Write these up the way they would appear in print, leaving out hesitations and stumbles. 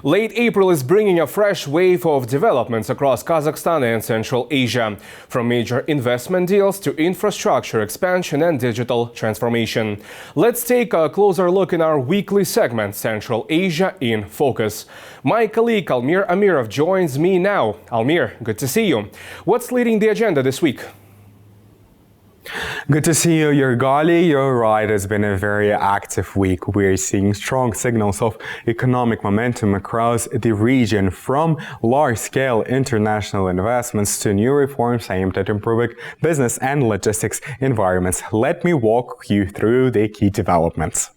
Late April is bringing a fresh wave of developments across Kazakhstan and Central Asia, from major investment deals to infrastructure expansion and digital transformation. Let's take a closer look in our weekly segment, Central Asia in Focus. My colleague Almir Amirov joins me now. Almir, good to see you. What's leading the agenda this week? Good to see you, Yergali. You're right, it's been a very active week. We're seeing strong signals of economic momentum across the region, from large-scale international investments to new reforms aimed at improving business and logistics environments. Let me walk you through the key developments.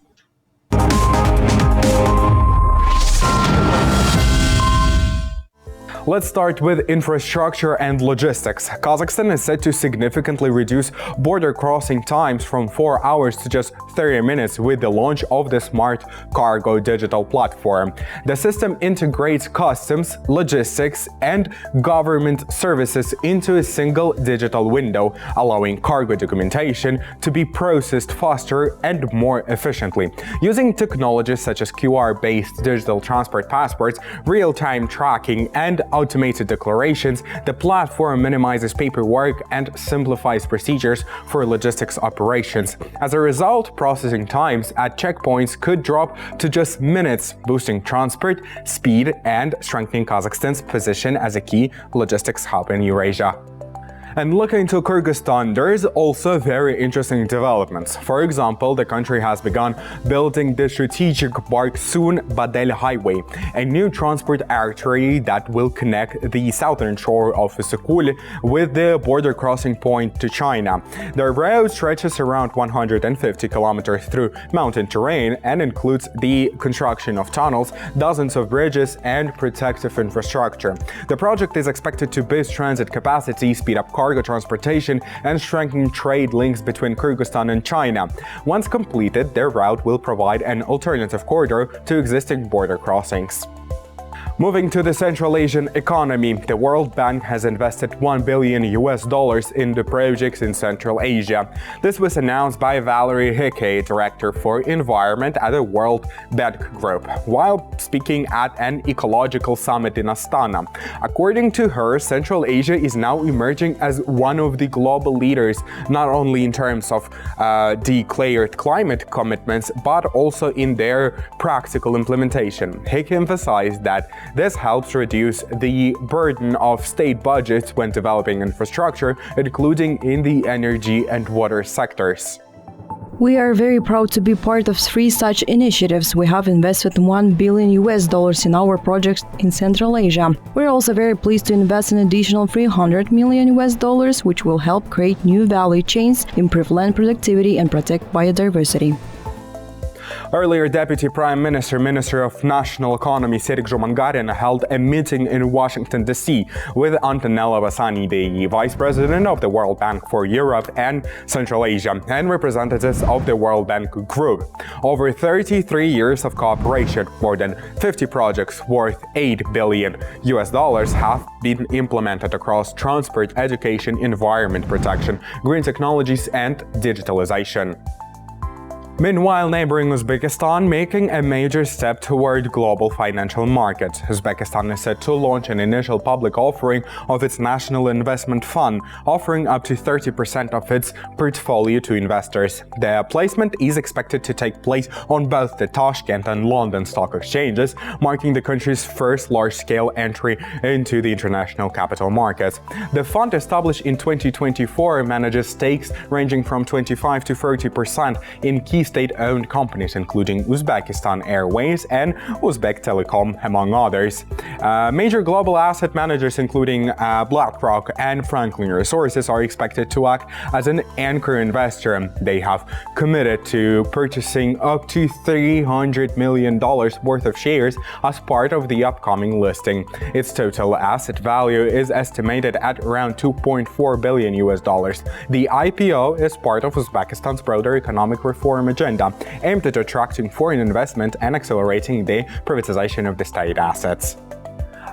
Let's start with infrastructure and logistics. Kazakhstan is set to significantly reduce border crossing times from 4 hours to just 30 minutes with the launch of the Smart Cargo digital platform. The system integrates customs, logistics, and government services into a single digital window, allowing cargo documentation to be processed faster and more efficiently. Using technologies such as QR-based digital transport passports, real-time tracking, and automated declarations, the platform minimizes paperwork and simplifies procedures for logistics operations. As a result, processing times at checkpoints could drop to just minutes, boosting transport speed and strengthening Kazakhstan's position as a key logistics hub in Eurasia. And looking to Kyrgyzstan, there is also very interesting developments. For example, the country has begun building the strategic Barksun-Badel Highway, a new transport artery that will connect the southern shore of Issyk-Kul with the border crossing point to China. The road stretches around 150 kilometers through mountain terrain and includes the construction of tunnels, dozens of bridges, and protective infrastructure. The project is expected to boost transit capacity, speed up cargo transportation, and strengthen trade links between Kyrgyzstan and China. Once completed, their route will provide an alternative corridor to existing border crossings. Moving to the Central Asian economy, the World Bank has invested $1 billion in the projects in Central Asia. This was announced by Valerie Hickey, Director for Environment at the World Bank Group, while speaking at an ecological summit in Astana. According to her, Central Asia is now emerging as one of the global leaders, not only in terms of declared climate commitments, but also in their practical implementation. Hickey emphasized that this helps reduce the burden of state budgets when developing infrastructure, including in the energy and water sectors. We are very proud to be part of 3 such initiatives. We have invested $1 billion in our projects in Central Asia. We're also very pleased to invest an additional $300 million, which will help create new value chains, improve land productivity, and protect biodiversity. Earlier, Deputy Prime Minister, Minister of National Economy Serik Zhomangarin held a meeting in Washington, D.C. with Antonella Bassani, the Vice President of the World Bank for Europe and Central Asia, and representatives of the World Bank Group. Over 33 years of cooperation, more than 50 projects worth $8 billion have been implemented across transport, education, environment protection, green technologies, and digitalization. Meanwhile, neighboring Uzbekistan making a major step toward global financial markets. Uzbekistan is set to launch an initial public offering of its National Investment Fund, offering up to 30% of its portfolio to investors. The placement is expected to take place on both the Tashkent and London stock exchanges, marking the country's first large-scale entry into the international capital markets. The fund, established in 2024, manages stakes ranging from 25 to 30% in key state-owned companies, including Uzbekistan Airways and Uzbek Telecom, among others. Major global asset managers, including BlackRock and Franklin Resources, are expected to act as an anchor investor. They have committed to purchasing up to $300 million worth of shares as part of the upcoming listing. Its total asset value is estimated at around $2.4 billion. The IPO is part of Uzbekistan's broader economic reform agenda, aimed at attracting foreign investment and accelerating the privatization of the state assets.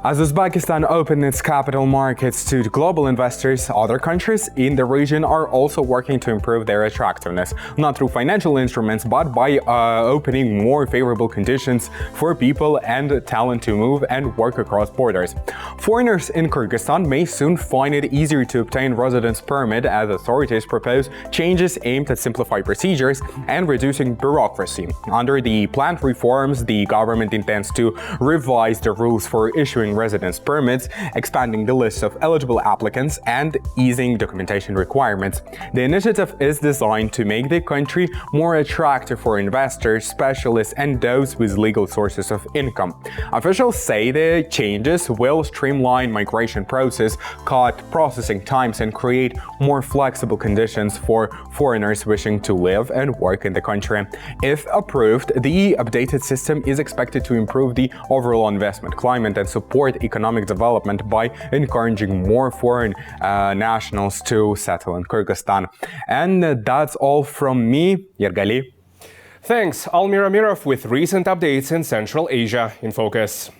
As Uzbekistan opened its capital markets to global investors, other countries in the region are also working to improve their attractiveness, not through financial instruments, but by opening more favorable conditions for people and talent to move and work across borders. Foreigners in Kyrgyzstan may soon find it easier to obtain residence permit as authorities propose changes aimed at simplifying procedures and reducing bureaucracy. Under the planned reforms, the government intends to revise the rules for issuing residence permits, expanding the list of eligible applicants, and easing documentation requirements. The initiative is designed to make the country more attractive for investors, specialists, and those with legal sources of income. Officials say the changes will streamline migration process, cut processing times, and create more flexible conditions for foreigners wishing to live and work in the country. If approved, the updated system is expected to improve the overall investment climate and support economic development by encouraging more foreign nationals to settle in Kyrgyzstan. And that's all from me, Yergali. Thanks, Almir Amirov with recent updates in Central Asia in Focus.